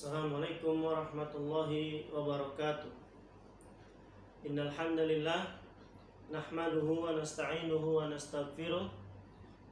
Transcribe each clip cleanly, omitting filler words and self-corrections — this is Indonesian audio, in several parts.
Assalamualaikum warahmatullahi wabarakatuh. Innal hamdalillah nahmaduhu wa nasta'inuhu wa nastaghfiruh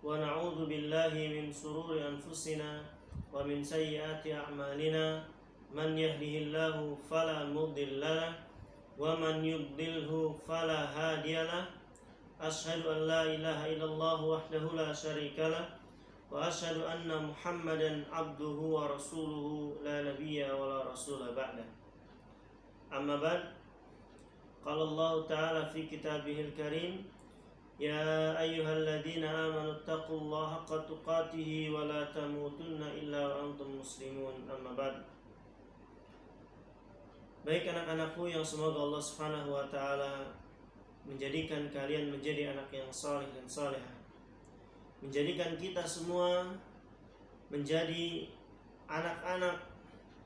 wa na'udzu billahi min shururi anfusina wa min sayyiati a'malina. Man yahdihillahu fala mudhillalah wa man yudlilhu fala hadiyalah. Asyhadu an la ilaha illallah wahdahu la syarikalah wa asyhadu anna Muhammadan abduhu wa rasuluhu la nabiyya wa la rasula ba'da. Amma ba'd. Qala Allah ta'ala fi kitabihil karim, ya ayyuhalladzina amanu taqullaha haqqa tuqatih wa la tamutunna illa wa antum muslimun. Amma ba'd. Baik anak-anakku yang semoga Allah Subhanahu wa taala menjadikan kalian menjadi anak yang saleh dan salehah, menjadikan kita semua menjadi anak-anak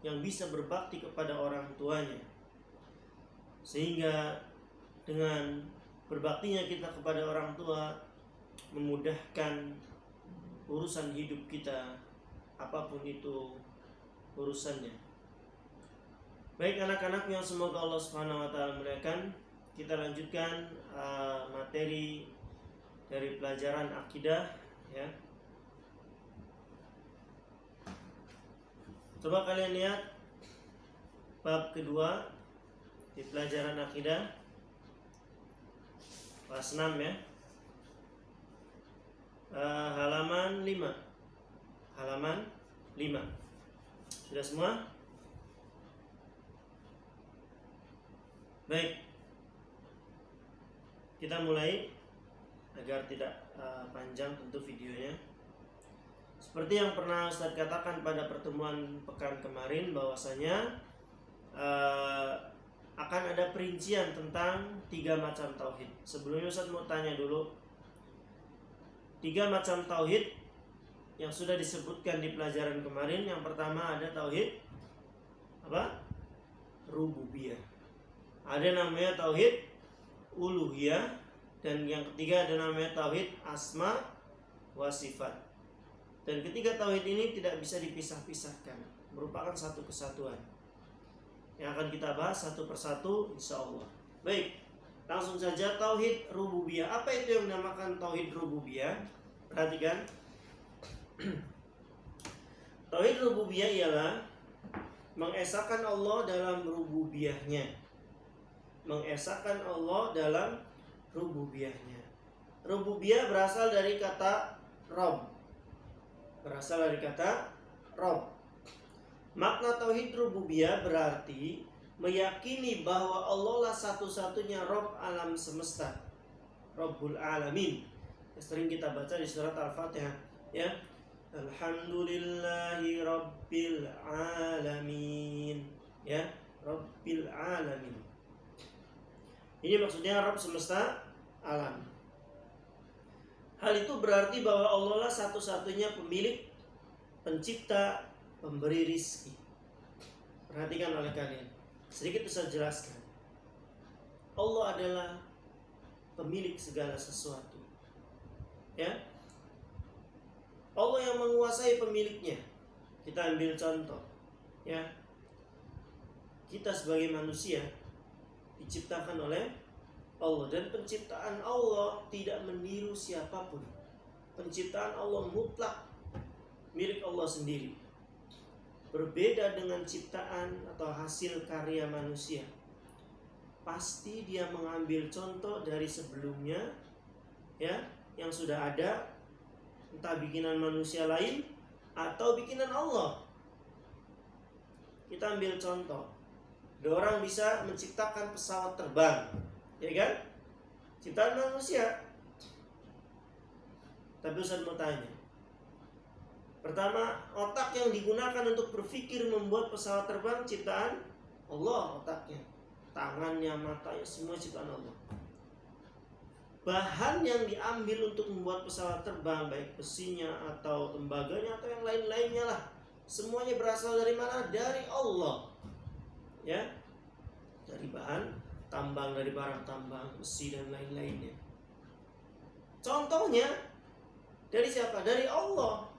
yang bisa berbakti kepada orang tuanya, sehingga dengan berbaktinya kita kepada orang tua memudahkan urusan hidup kita, apapun itu urusannya. Baik anak-anak yang semoga Allah Subhanahu wa taala muliakan, kita lanjutkan materi dari pelajaran akidah, ya. Coba kalian lihat bab kedua di pelajaran akidah, kelas 6 ya. Halaman 5. Halaman 5. Sudah semua? Baik. Kita mulai agar tidak panjang tentu videonya. Seperti yang pernah Ustaz katakan pada pertemuan pekan kemarin, bahwasanya akan ada perincian tentang 3 macam tauhid. Sebelumnya Ustaz mau tanya dulu, 3 macam tauhid yang sudah disebutkan di pelajaran kemarin. Yang pertama ada tauhid apa? Rububiyah. Ada namanya tauhid uluhiyah, dan yang ketiga ada namanya tauhid asma wa sifat. Dan ketiga tauhid ini tidak bisa dipisah-pisahkan, merupakan satu kesatuan yang akan kita bahas satu persatu insyaallah. Baik, langsung saja tauhid rububiyah. Apa itu yang dinamakan tauhid rububiyah? Perhatikan. Tauhid rububiyah ialah mengesahkan Allah dalam rububiyahnya. Mengesahkan Allah dalam rububiyahnya. Rububiyah berasal dari kata Rob. Berasal dari kata Rob. Makna tauhid rububiyah berarti meyakini bahwa Allah lah satu-satunya Rob alam semesta, Rabbul Alamin. Sering kita baca di surat Al-Fatihah, ya. Alhamdulillahi Rabbil Alamin, ya, Rabbil Alamin. Ini maksudnya Rabb semesta alam. Hal itu berarti bahwa Allah lah satu-satunya pemilik, pencipta, pemberi rizki. Perhatikan oleh kalian, sedikit saya jelaskan. Allah adalah pemilik segala sesuatu, ya. Allah yang menguasai pemiliknya. Kita ambil contoh, ya. Kita sebagai manusia diciptakan oleh Allah, dan penciptaan Allah tidak meniru siapapun. Penciptaan Allah mutlak milik Allah sendiri. Berbeda dengan ciptaan atau hasil karya manusia. Pasti dia mengambil contoh dari sebelumnya, ya, yang sudah ada, entah bikinan manusia lain atau bikinan Allah. Kita ambil contoh. Ada orang bisa menciptakan pesawat terbang, ya kan? Ciptaan manusia. Tapi Ustaz mau tanya, pertama, otak yang digunakan untuk berpikir membuat pesawat terbang ciptaan Allah, otaknya, tangannya, matanya, semua ciptaan Allah. Bahan yang diambil untuk membuat pesawat terbang, baik besinya atau tembaganya atau yang lain-lainnya lah, semuanya berasal dari mana? Dari Allah. Ya, dari bahan tambang, dari barang tambang, besi dan lain-lainnya. Contohnya dari siapa? Dari Allah.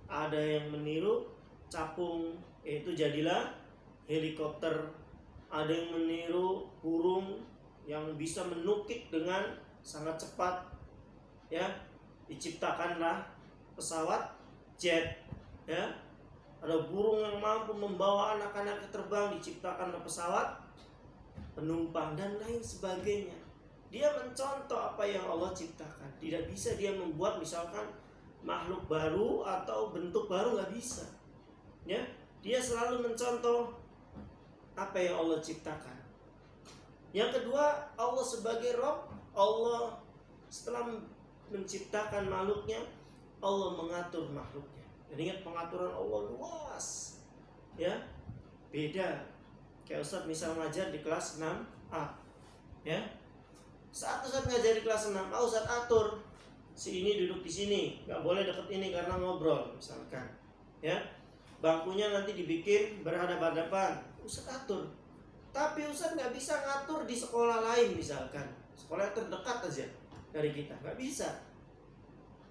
Ada yang meniru capung yaitu jadilah helikopter. Ada yang meniru burung yang bisa menukik dengan sangat cepat, ya. Diciptakanlah pesawat jet, ya. Ada burung yang mampu membawa anak-anak terbang, diciptakanlah pesawat penumpang dan lain sebagainya. Dia mencontoh apa yang Allah ciptakan. Tidak bisa dia membuat misalkan makhluk baru atau bentuk baru, nggak bisa. Ya, dia selalu mencontoh apa yang Allah ciptakan. Yang kedua, Allah sebagai Rabb, Allah setelah menciptakan makhluknya, Allah mengatur makhluknya. Dan ingat, pengaturan Allah luas, ya. Beda kayak Ustadz misal ngajar di kelas 6A, ya. Saat Ustadz ngajar di kelas 6A, Ustadz atur si ini duduk di sini, nggak boleh deket ini karena ngobrol misalkan, ya. Bangkunya nanti dibikin berhadapan-hadapan, Ustadz atur. Tapi Ustadz nggak bisa ngatur di sekolah lain misalkan, sekolah yang terdekat aja dari kita, nggak bisa,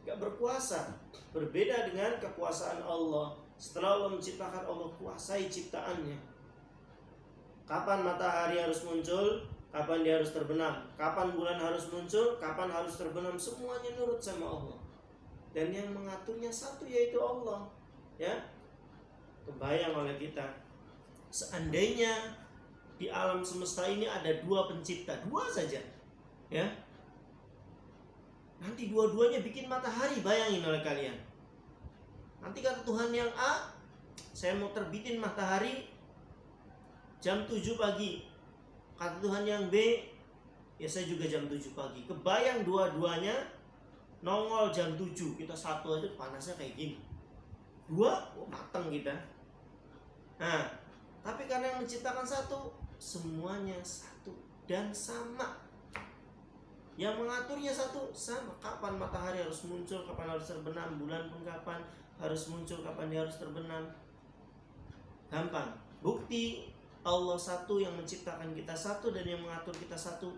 nggak berkuasa. Berbeda dengan kekuasaan Allah. Setelah Allah menciptakan, Allah kuasai ciptaannya. Kapan matahari harus muncul, kapan dia harus terbenam, kapan bulan harus muncul, kapan harus terbenam, semuanya nurut sama Allah. Dan yang mengaturnya satu, yaitu Allah, ya. Kebayang oleh kita, seandainya di alam semesta ini ada dua pencipta, dua saja, ya. Nanti dua-duanya bikin matahari, bayangin oleh kalian. Nanti kata Tuhan yang A, saya mau terbitin matahari jam 7 pagi. Kata Tuhan yang B, ya saya juga jam 7 pagi. Kebayang dua-duanya nongol jam 7, kita satu aja panasnya kayak gini. Dua, mateng kita. Nah, tapi karena yang menciptakan satu, semuanya satu dan sama. Yang mengaturnya satu, sama. Kapan matahari harus muncul, kapan harus terbenam, bulan pun kapan harus muncul, kapan dia harus terbenam. Gampang. Bukti Allah satu, yang menciptakan kita satu, dan yang mengatur kita satu,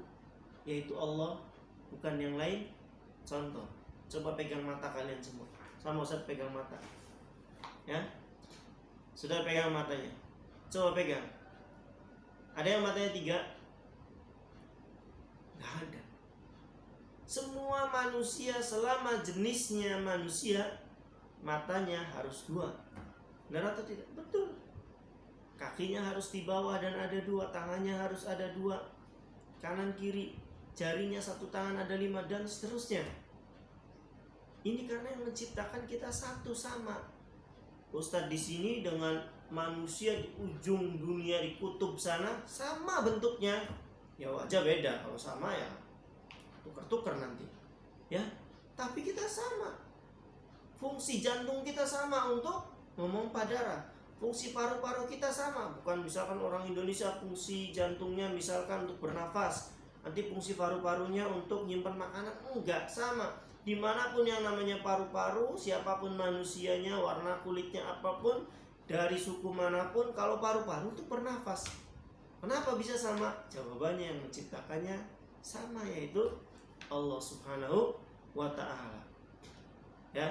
yaitu Allah, bukan yang lain. Contoh, coba pegang mata kalian semua. Sama Ustaz pegang mata, ya. Sudah pegang matanya, coba pegang. Ada yang matanya 3? Nggak ada. Semua manusia selama jenisnya manusia, matanya harus 2. Benar atau tidak? Betul. Kakinya harus di bawah dan ada 2, tangannya harus ada 2, kanan kiri, jarinya satu tangan ada 5, dan seterusnya. Ini karena yang menciptakan kita satu, sama. Ustadz di sini dengan manusia di ujung dunia di kutub sana sama bentuknya, ya wajah beda. Kalau sama ya tuker-tuker nanti, ya. Tapi kita sama. Fungsi jantung kita sama untuk memompa darah. Fungsi paru-paru kita sama. Bukan misalkan orang Indonesia fungsi jantungnya misalkan untuk bernafas, nanti fungsi paru-parunya untuk nyimpan makanan. Enggak, sama. Dimanapun yang namanya paru-paru, siapapun manusianya, warna kulitnya apapun, dari suku manapun, kalau paru-paru itu bernafas. Kenapa bisa sama? Jawabannya yang menciptakannya sama, yaitu Allah Subhanahu wa ta'ala, ya.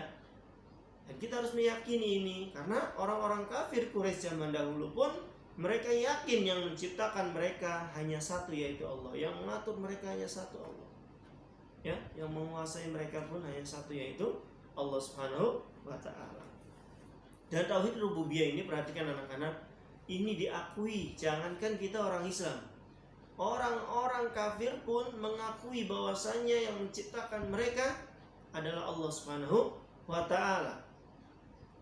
Dan kita harus meyakini ini, karena orang-orang kafir Quraisy zaman dahulu pun mereka yakin yang menciptakan mereka hanya satu, yaitu Allah. Yang mengatur mereka hanya satu, Allah, ya. Yang menguasai mereka pun hanya satu, yaitu Allah Subhanahu wa ta'ala. Dan tauhid rububiyah ini, perhatikan anak-anak, ini diakui. Jangankan kita orang Islam, orang-orang kafir pun mengakui bahwasanya yang menciptakan mereka adalah Allah Subhanahu wa ta'ala.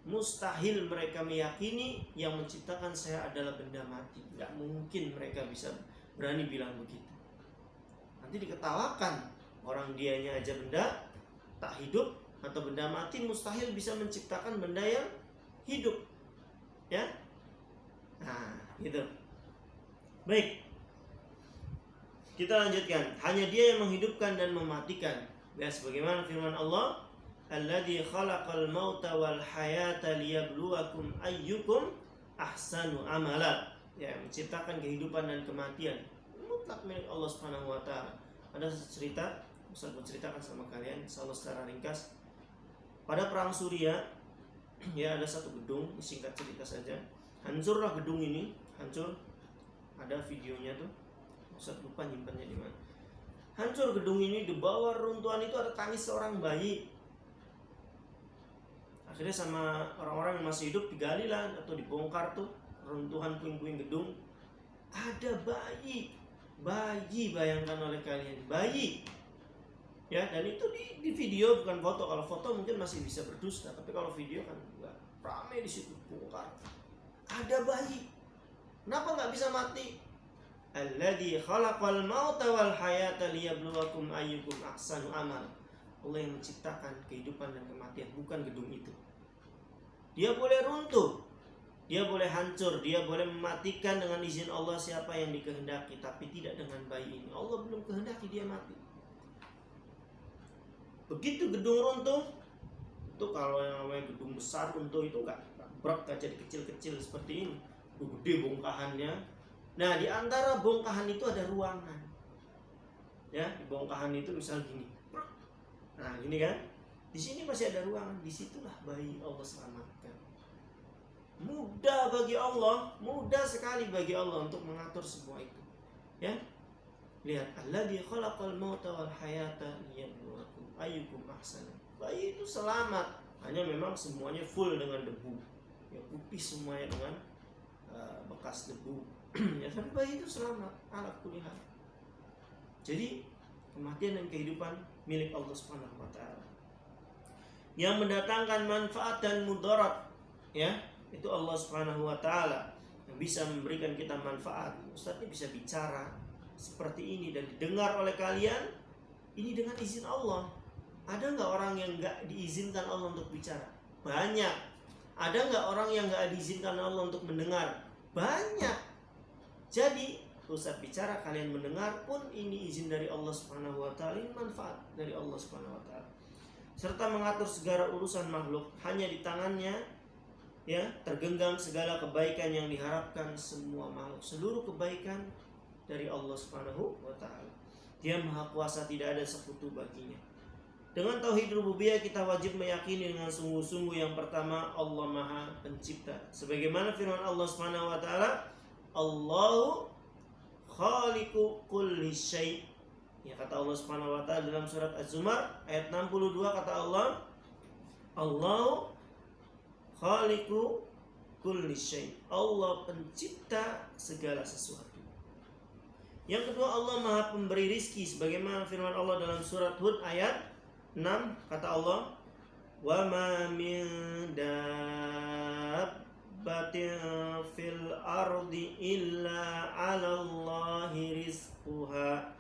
Mustahil mereka meyakini yang menciptakan saya adalah benda mati. Gak mungkin mereka bisa berani bilang begitu. Nanti diketawakan, orang dianya aja benda tak hidup atau benda mati, mustahil bisa menciptakan benda yang hidup, ya. Nah, gitu. Baik, kita lanjutkan. Hanya Dia yang menghidupkan dan mematikan. Ya, sebagaimana firman Allah, alladzi khalaqal mauta wal hayata liyabluwakum ayyukum ahsanu amala. Ya, menciptakan kehidupan dan kematian mutlak milik Allah Subhanahu wa taala. Ada cerita, Ustaz mau ceritakan sama kalian, insyaallah secara ringkas. Pada perang Suriah, ya, ada satu gedung, singkat cerita saja. Hancurlah gedung ini, hancur. Ada videonya tuh. Ustaz lupa nyimpannya di mana. Hancur gedung ini, di bawah runtuhan itu ada tangis seorang bayi. Akhirnya sama orang-orang yang masih hidup digali lah atau dibongkar tuh runtuhan puing-puing gedung. Ada bayi, bayangkan oleh kalian, bayi. Ya, dan itu di video bukan foto. Kalau foto mungkin masih bisa berdusta, tapi kalau video kan enggak. Ramai di situ bongkar. Ada bayi. Kenapa nggak bisa mati? Alladzi khalaqal mauta wal hayata liyabluwakum ayyukum ahsanu amal. Allah yang menciptakan kehidupan dan kematian, bukan gedung itu. Dia boleh runtuh, dia boleh hancur, dia boleh mematikan dengan izin Allah siapa yang dikehendaki, tapi tidak dengan bayi ini. Allah belum kehendaki dia mati. Begitu gedung runtuh, itu kalau yang namanya gedung besar runtuh itu enggak brok, jadi kecil-kecil seperti ini. Gede bongkahannya. Nah, di antara bongkahan itu ada ruangan. Ya, di bongkahan itu misal gini. Nah, gini kan? Di sini masih ada ruangan, disitulah bayi Allah selamatkan. Mudah bagi Allah, mudah sekali bagi Allah untuk mengatur semua itu. Ya. Lihat, alladzi khalaqal mauta wal hayata liyabluwakum ayyukum ahsanu. Bayi itu selamat, hanya memang semuanya full dengan debu. Ya, putih semuanya dengan bekas debu. Ya, tapi bayi itu selamat ala kulli hal. Jadi kematian dan kehidupan milik Allah Subhanahu wa taala. Yang mendatangkan manfaat dan mudarat, ya, itu Allah Subhanahu wa taala. Yang bisa memberikan kita manfaat. Ustaz ini bisa bicara seperti ini dan didengar oleh kalian, ini dengan izin Allah. Ada nggak orang yang nggak diizinkan Allah untuk bicara? Banyak. Ada nggak orang yang nggak diizinkan Allah untuk mendengar? Banyak. Jadi Ustaz bicara, kalian mendengar pun ini izin dari Allah Subhanahu wa taala, ini manfaat dari Allah Subhanahu wa taala. Serta mengatur segala urusan makhluk hanya di tangannya, ya, tergenggam segala kebaikan yang diharapkan semua makhluk. Seluruh kebaikan dari Allah Subhanahu wa taala. Dia Maha Kuasa, tidak ada sekutu baginya. Dengan tauhid rububiyah kita wajib meyakini dengan sungguh-sungguh yang pertama Allah Maha Pencipta. Sebagaimana firman Allah Subhanahu wa taala, Allahu khaliqu kulli syai'. Ya, kata Allah Subhanahu wa taala dalam surat Az-Zumar ayat 62, kata Allah, Allahu khaliqu kulli syai'. Allah pencipta segala sesuatu. Yang kedua, Allah Maha Pemberi rizki, sebagaimana firman Allah dalam surat Hud ayat 6, kata Allah, wa ma min dabbatin fil ardi illa 'alallahi rizquha.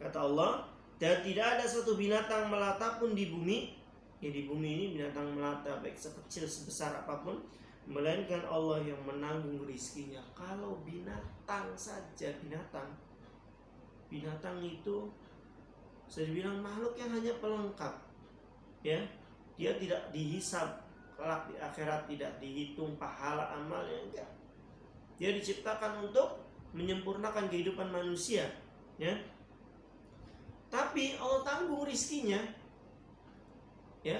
Kata Allah, dan tidak ada satu binatang melata pun di bumi. Ya, di bumi ini binatang melata baik sekecil sebesar apapun, melainkan Allah yang menanggung rizkinya. Kalau binatang saja, binatang itu saya dibilang makhluk yang hanya pelengkap, ya, dia tidak dihisab kelak di akhirat, tidak dihitung pahala amalnya, enggak. Dia diciptakan untuk menyempurnakan kehidupan manusia, ya. Tapi Allah tanggung rizkinya, ya.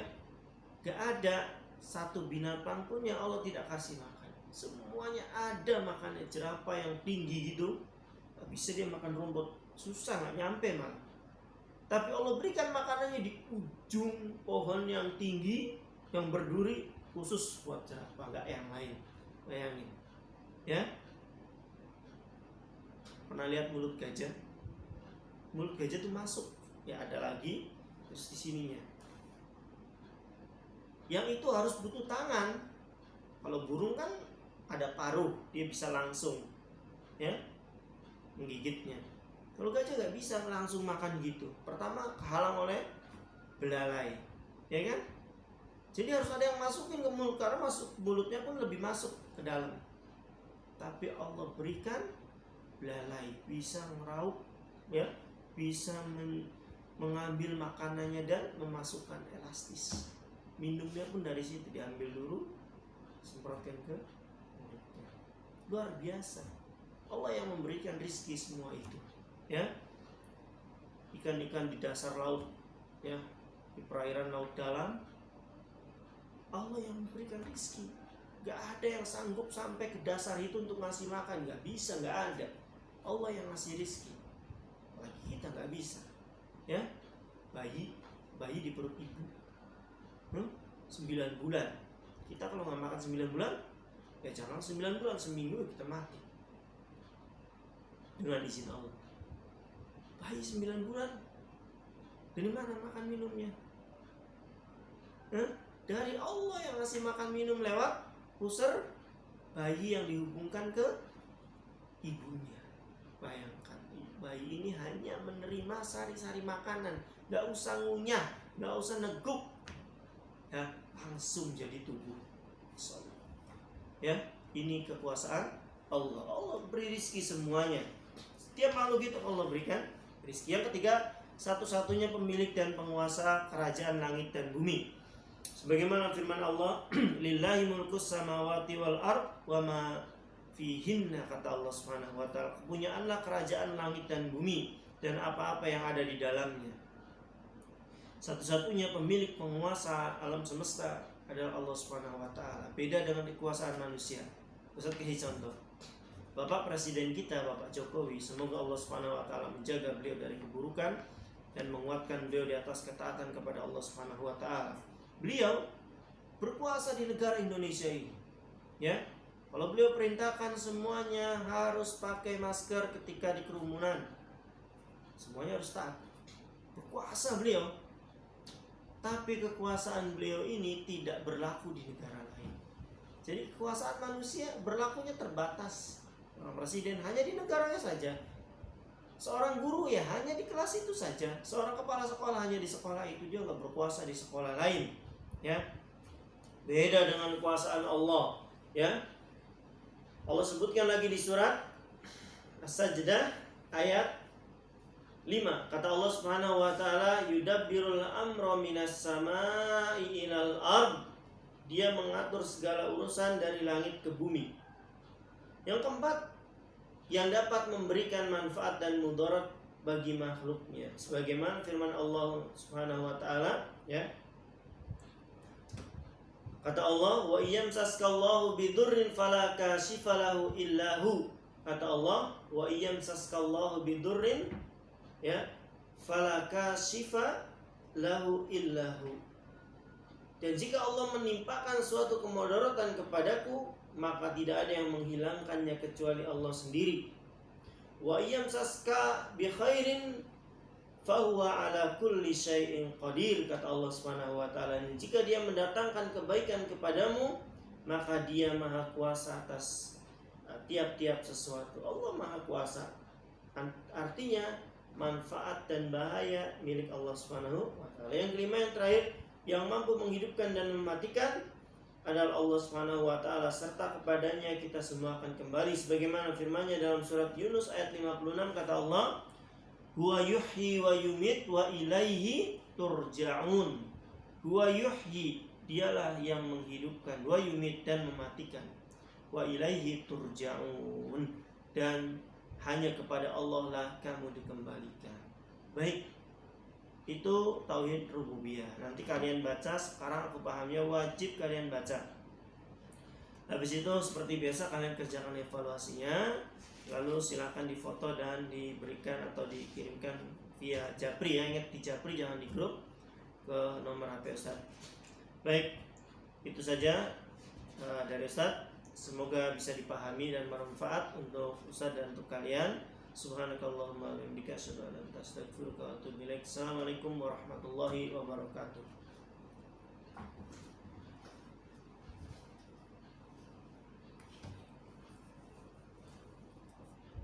Gak ada satu binatang pun yang Allah tidak kasih makan. Semuanya ada makannya. Jerapah yang tinggi gitu, gak bisa dia makan rumput, susah, gak nyampe malah. Tapi Allah berikan makanannya di ujung pohon yang tinggi, yang berduri, khusus buat jerapah, gak yang lain. Bayangin, ya. Pernah lihat mulut gajah? Mulut gajah tuh masuk, ya ada lagi, terus di sininya. Yang itu harus butuh tangan. Kalau burung kan ada paruh, dia bisa langsung, ya, menggigitnya. Kalau gajah gak bisa langsung makan gitu. Pertama kehalang oleh belalai, ya kan? Jadi harus ada yang masukin ke mulut, karena masuk mulutnya pun lebih masuk ke dalam. Tapi Allah berikan belalai bisa meraup, ya, bisa mengambil makanannya dan memasukkan elastis. Minumnya pun dari situ diambil dulu, semprotkan ke mulutnya. Luar biasa. Allah yang memberikan rizki semua itu, ya. Ikan-ikan di dasar laut, ya, di perairan laut dalam, Allah yang memberikan rizki. Gak ada yang sanggup sampai ke dasar itu untuk ngasih makan. Gak bisa, gak ada. Allah yang ngasih rizki. Lagi kita gak bisa. Ya, bayi di perut ibu 9 bulan. Kita kalau gak makan 9 bulan, ya jangan 9 bulan, seminggu kita mati. Dengan izin Allah. Bayi 9 bulan, dari mana makan minumnya? Dari Allah yang ngasih makan minum lewat pusar bayi yang dihubungkan ke ibunya. Bayangkan, bayi ini hanya menerima sari-sari makanan, gak usah ngunyah, gak usah neguk, ya, langsung jadi tubuh. Ya, ini kekuasaan Allah. Allah beri rizki semuanya. Setiap makhluk itu Allah berikan rizki. Yang ketiga, satu-satunya pemilik dan penguasa kerajaan langit dan bumi. Sebagaimana firman Allah, lillahi mulkus samawati wal ard wa ma fihinna, kata Allah Subhanahu wa taala. Kepunyaanlah kerajaan langit dan bumi dan apa-apa yang ada di dalamnya. Satu-satunya pemilik penguasa alam semesta adalah Allah Subhanahu wa taala. Beda dengan kekuasaan manusia. Ustaz kasih contoh. Bapak Presiden kita, Bapak Jokowi, semoga Allah Subhanahu wa taala menjaga beliau dari keburukan dan menguatkan beliau di atas ketaatan kepada Allah Subhanahu wa taala. Beliau berkuasa di negara Indonesia ini. Ya. Kalau beliau perintahkan semuanya harus pakai masker ketika di kerumunan. Semuanya harus taat. Berkuasa beliau. Tapi kekuasaan beliau ini tidak berlaku di negara lain. Jadi kekuasaan manusia berlakunya terbatas. Seorang presiden hanya di negaranya saja. Seorang guru ya hanya di kelas itu saja. Seorang kepala sekolah hanya di sekolah itu, dia nggak berkuasa di sekolah lain. Ya, beda dengan kekuasaan Allah. Ya, Allah sebutkan lagi di surat As-Sajdah ayat 5. Kata Allah Subhanahu wa taala, yudabbirul amra minas samai ilal ard. Dia mengatur segala urusan dari langit ke bumi. Yang keempat, yang dapat memberikan manfaat dan mudarat bagi makhluknya. Sebagaimana firman Allah Subhanahu wa taala, ya. Kata Allah, wa iyamsaskallahu bidurrin fala kashifa lahu illahu. Kata Allah, wa iyamsaskallahu bidurrin, ya, fala kashifa lahu illahu. Dan jika Allah menimpakan suatu kemudaratan kepadaku, maka tidak ada yang menghilangkannya kecuali Allah sendiri. Wa iyamsaska bi khairin fahuwa ala kulli syai'in qadir, kata Allah Subhanahu wa taala. Jika dia mendatangkan kebaikan kepadamu, maka dia maha kuasa atas tiap-tiap sesuatu. Allah maha kuasa. Artinya manfaat dan bahaya milik Allah Subhanahu wa taala. Yang kelima, yang terakhir, yang mampu menghidupkan dan mematikan adalah Allah Subhanahu wa taala, serta kepadanya kita semua akan kembali. Sebagaimana firman-Nya dalam surat Yunus ayat 56, kata Allah, huwa yuhyi wa yumit wa ilaihi turja'un. Huwa yuhyi, dialah yang menghidupkan, wa yumit, dan mematikan, wa ilaihi turja'un, dan hanya kepada Allah lah kamu dikembalikan. Baik, itu tauhid rububiyah. Nanti kalian baca, sekarang aku pahamnya, wajib kalian baca. Habis itu seperti biasa kalian kerjakan evaluasinya. Lalu silakan difoto dan diberikan atau dikirimkan via Japri, ya. Ingat di Japri, jangan di grup, ke nomor HP Ustaz. Baik, itu saja dari Ustaz. Semoga bisa dipahami dan bermanfaat untuk Ustaz dan untuk kalian. Subhanakallahumma wa bihamdika asyhadu an la ilaha illa anta astaghfiruka wa atubu ilaik. Assalamualaikum warahmatullahi wabarakatuh.